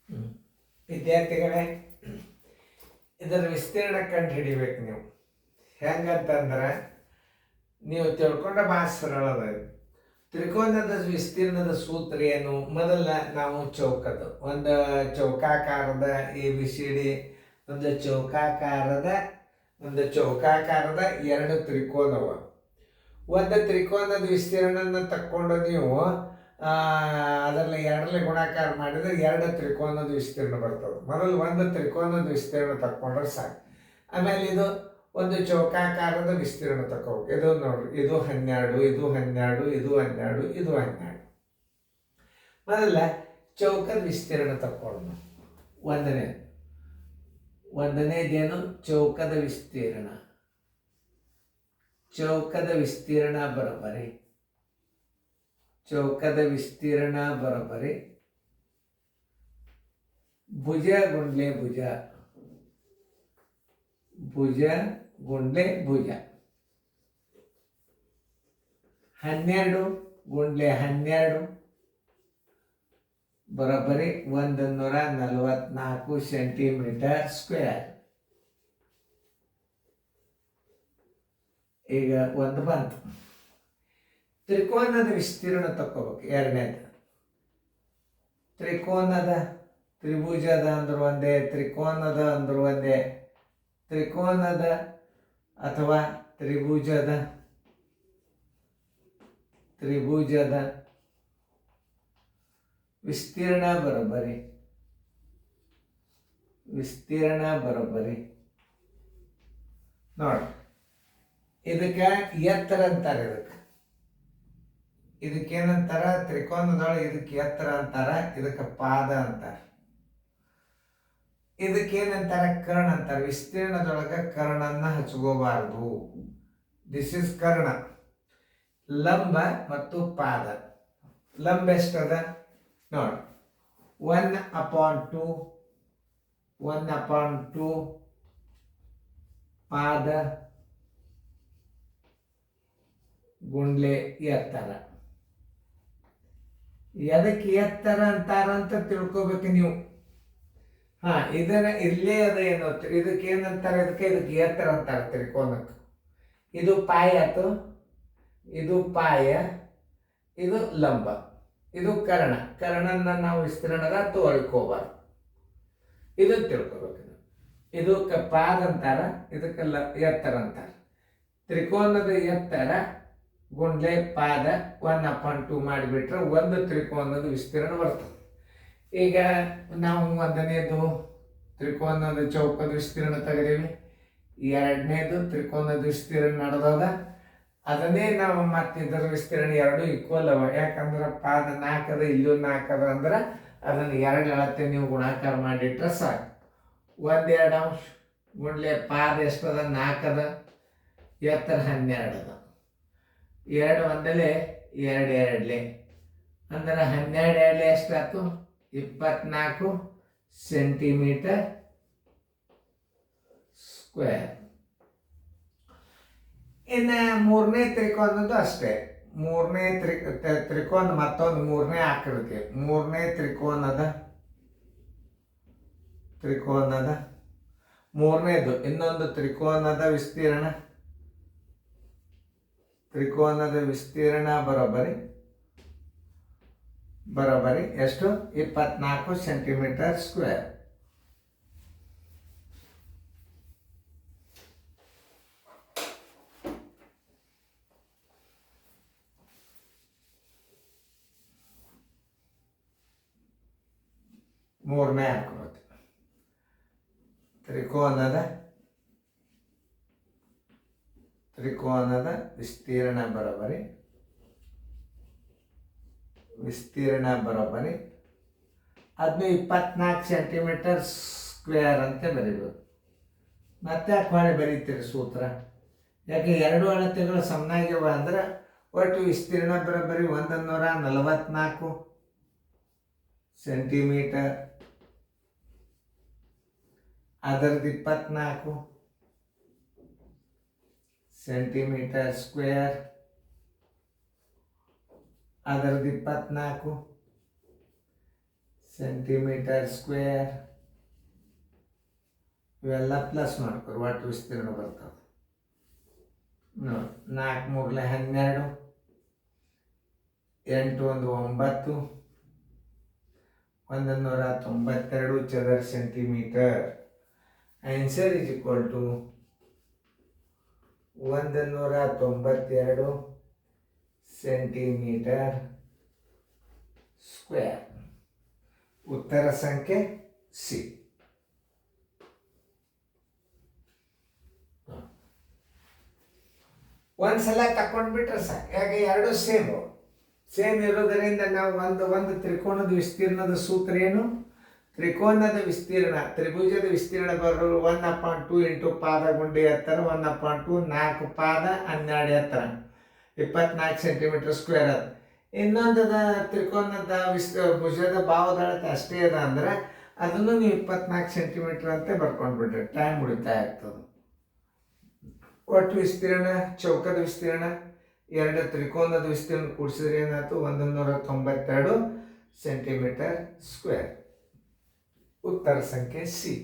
ಹ್ಮ್. ವಿದ್ಯಾರ್ಥಿಗಳೇ, ಇದರ ವಿಸ್ತೀರ್ಣ ಕಂಡು ಹಿಡಿಬೇಕು ನೀವು. ಹೆಂಗಂತಂದ್ರೆ ನೀವು ತಿಳ್ಕೊಂಡ ಭಾಳ ಸರಳ ಅದ ಇದು. ತ್ರಿಕೋನದ ವಿಸ್ತೀರ್ಣದ ಸೂತ್ರ ಏನು? ಮೊದಲ ನಾವು ಚೌಕದ ಒಂದು ಚೌಕಾಕಾರದ ABCD, ಒಂದು ಚೌಕಾಕಾರದ ಎರಡು ತ್ರಿಕೋನವ. ಒಂದು ತ್ರಿಕೋನದ ವಿಸ್ತೀರ್ಣನ ತಕ್ಕೊಂಡು ನೀವು ಅದರಲ್ಲಿ ಎರಡರಲ್ಲಿ ಗುಣಾಕಾರ ಮಾಡಿದ್ರೆ ಎರಡು ತ್ರಿಕೋನದ ವಿಸ್ತೀರ್ಣ ಬರ್ತದೆ. ಮೊದಲು ಒಂದು ತ್ರಿಕೋನದ ವಿಸ್ತೀರ್ಣ ತಕ್ಕೊಂಡ್ರೆ ಸಾಕು. ಆಮೇಲೆ ಇದು ಒಂದು ಚೌಕಾಕಾರದ ವಿಸ್ತೀರ್ಣ ತಗೋಬೇಕು. ಇದು ನೋಡ್ರಿ, ಇದು 12, ಇದು 12, ಇದು 12, ಇದು 12. ಮೊದಲ ಚೌಕದ ವಿಸ್ತೀರ್ಣ ತಕ್ಕೊಳ್ಳೋಣ. ಒಂದನೇದೇನು? ಚೌಕದ ವಿಸ್ತೀರ್ಣ. ಚೌಕದ ವಿಸ್ತೀರ್ಣ ಬರೋಬ್ಬರಿ ಭುಜ ಗುಂಡ್ಲೆ ಭುಜ, ಭುಜ ಗುಂಡ್ಲೆ ಭುಜ. 12 ಗುಂಡ್ಲೆ 12 ಬರೋಬ್ಬರಿ 144 ಸೆಂಟಿಮೀಟರ್ ಸ್ಕ್ವೇರ್. ಈಗ ಒಂದು ಬಂತು. ತ್ರಿಕೋನದ ವಿಸ್ತೀರ್ಣ ತಕ್ಕೋಬೇಕು. ಎರಡನೇದು ತ್ರಿಭುಜದ ಅಂದ್ರೆ ಒಂದೇ, ತ್ರಿಕೋನದ ಅಂದ್ರೆ ಒಂದೇ. ತ್ರಿಕೋನದ ಅಥವಾ ತ್ರಿಭುಜದ ವಿಸ್ತೀರ್ಣ ಬರೋಬ್ಬರಿ ನೋಡಿ. ಇದಕ್ಕೆ ಎತ್ತರ ಅಂತಾರೆ. ಇದಕ್ಕೇನಂತಾರ? ತ್ರಿಕೋನದೊಳಗೆ ಇದಕ್ಕೆ ಎತ್ತರ ಅಂತಾರ, ಇದಕ್ಕೆ ಪಾದ ಅಂತಾರ. ಇದಕ್ಕೇನಂತಾರ? ಕರ್ಣ ಅಂತಾರ. ವಿಸ್ತೀರ್ಣದೊಳಗೆ ಕರ್ಣನ್ನ ಹಚ್ಕೋಬಾರ್ದು. ದಿಸ್ ಇಸ್ ಕರ್ಣ. ಲಂಬ ಮತ್ತು ಪಾದ. ಲಂಬ ಎಷ್ಟದ ನೋಡಿ, 1/2 ಪಾದ ಗುಂಡ್ಲೆ ಎತ್ತರ. ಎದಕ್ಕೆ ಎತ್ತರ ಅಂತಾರಂತ ತಿಳ್ಕೊಬೇಕು ನೀವು. ಇಲ್ಲೇ ಅದ ಏನು, ಇದಕ್ಕೆ ಏನಂತಾರೆ? ಇದಕ್ಕೆ ಎತ್ತರ ಅಂತಾರೆ ತ್ರಿಕೋನಕ್ಕೆ. ಇದು ಪಾಯ ಆಯ್ತು, ಇದು ಪಾಯ, ಇದು ಲಂಬ, ಇದು ಕರ್ಣನ್ನ ನಾವು ವಿಸ್ತೀರ್ಣದ ತೋರಿಕೋಬಾರ್ದು. ಇದು ತಿಳ್ಕೊಬೇಕು. ಇದಕ್ಕೆ ಪಾದ ಅಂತಾರ, ಇದಕ್ಕೆ ಎತ್ತರ ಅಂತಾರ. ತ್ರಿಕೋನದ ಎತ್ತರ ಗುಂಡ್ಲೆ ಪಾದ 1/2 ಮಾಡಿಬಿಟ್ರೆ ಒಂದು ತ್ರಿಕೋನದ ವಿಸ್ತೀರ್ಣ ಬರ್ತದೆ. ಈಗ ನಾವು ಒಂದನೇದು ತ್ರಿಕೋನದ ಚೌಕದ ವಿಸ್ತೀರ್ಣ ತೆಗೆದೀವಿ. ಎರಡನೇದು ತ್ರಿಕೋನದ ವಿಸ್ತೀರ್ಣ ನಡೆದದ. ಅದನ್ನೇ ನಾವು ಮತ್ತೆ ಇದರ ವಿಸ್ತೀರ್ಣ ಎರಡು ಈಕ್ವಲ್ ಅವ. ಯಾಕಂದ್ರೆ ಪಾದ 4 ಅದ, ಇಲ್ಲೂ 4 ಅದ ಅಂದ್ರೆ ಅದನ್ನು 2 ಅಳತೆ ನೀವು ಗುಣಾಕಾರ ಮಾಡಿಟ್ರೆ ಸಾಕು. 1/2 ಗುಂಡ್ಲೆ ಪಾದ ಎಷ್ಟದ? 4 ಅದ, ಎತ್ತರ 12 ಅದ. 2 ಒಂದಲೇ 2 2 ಅಂದ್ರೆ 12 ಎಷ್ಟಾಯ್ತು? 24 ಸೆಂಟಿಮೀಟರ್ ಸ್ಕ್ವೇರ್. ಇನ್ನು ಮೂರನೇ ತ್ರಿಕೋನದ್ದು ಅಷ್ಟೇ. ಮೂರನೇ ತ್ರಿಕೋನ ಮತ್ತೊಂದು ಮೂರನೇ ಆಕೃತಿ. ಮೂರನೇ ತ್ರಿಕೋನದ ಮೂರನೇದು ಇನ್ನೊಂದು ತ್ರಿಕೋನದ ವಿಸ್ತೀರ್ಣ ಬರೋಬ್ಬರಿ ಎಷ್ಟು? 24 ಸೆಂಟಿಮೀಟರ್ ಸ್ಕ್ವೇರ್. ಮೂರನೇ ಆಕೃತಿ ತ್ರಿಕೋನದ ವಿಸ್ತೀರ್ಣ ಬರೋಬ್ಬರಿ ಅದನ್ನು 24 ಸೆಂಟಿಮೀಟರ್ ಸ್ಕ್ವೇರ್ ಅಂತ ಬರೀಬೇಕು. ಮತ್ತೆ ಯಾಕೆ ಬರೀತೀರಿ ಸೂತ್ರ? ಯಾಕೆ ಎರಡು ಅಳತೆಗಳು ಸಮನಾಗ್ಯವ ಅಂದ್ರೆ ಒಟ್ಟು ವಿಸ್ತೀರ್ಣ ಬರೋಬ್ಬರಿ 144 ಸೆಂಟಿಮೀಟರ್, ಅದರದ್ದು 24 ಸೆಂಟಿಮೀಟರ್ ಸ್ಕ್ವೇರ್, ಅದರದ್ದು 24 ಸೆಂಟಿಮೀಟರ್ ಸ್ಕ್ವೇರ್. ಇವೆಲ್ಲ ಪ್ಲಸ್ ಮಾಡ್ಕೊರಿ, ಒಟ್ಟು ವಿಸ್ತೀರ್ಣ ಬರ್ತದೆ ನೋಡಿ. 4 3 12, 8 1 9, 192 ಚದರ centimetre. Answer is equal to 192 centimetre square. ಉತ್ತರ ಸಂಖ್ಯೆ ಸಿ. ಒಂದ್ಸಲ ತಕೊಂಡ್ಬಿಟ್ರೆ ಸಾಕು. ಯಾಕೆ ಎರಡು ಸೇಮ್ ಇರೋದರಿಂದ ನಾವು ಒಂದು ತ್ರಿಕೋನದ ವಿಸ್ತೀರ್ಣದ ಸೂತ್ರ ಏನು? ತ್ರಿಕೋನದ ವಿಸ್ತೀರ್ಣ, ತ್ರಿಭುಜದ ವಿಸ್ತೀರ್ಣ ಬರೋರು 1/2 ಇಂಟು ಪಾದ ಗುಂಡಿ ಎತ್ತರ 1/2, 4 ಪಾದ 12 ಎತ್ತರ 24 ಸೆಂಟಿಮೀಟರ್ ಸ್ಕ್ವೇರ್ ಅದು. ಇನ್ನೊಂದದ ತ್ರಿಕೋನದ ಭುಜದ ಭಾವದಳತೆ ಅಷ್ಟೇ ಅದ ಅಂದ್ರೆ ಅದನ್ನು ನೀವು 24 ಸೆಂಟಿಮೀಟರ್ ಅಂತ ಬರ್ಕೊಂಡ್ಬಿಟ್ರೆ ಟೈಮ್ ಉಳಿತಾಯ ಆಗ್ತದೆ. ಒಟ್ಟು ವಿಸ್ತೀರ್ಣ, ಚೌಕದ ವಿಸ್ತೀರ್ಣ, ಎರಡು ತ್ರಿಕೋನದ ವಿಸ್ತೀರ್ಣ ಕೂಡಿಸಿದ್ರೆ ಏನಾಯ್ತು? 192 ಸೆಂಟಿಮೀಟರ್ ಸ್ಕ್ವೇರ್. ಉತ್ತರ ಸಂಖ್ಯೆ ಸಿ.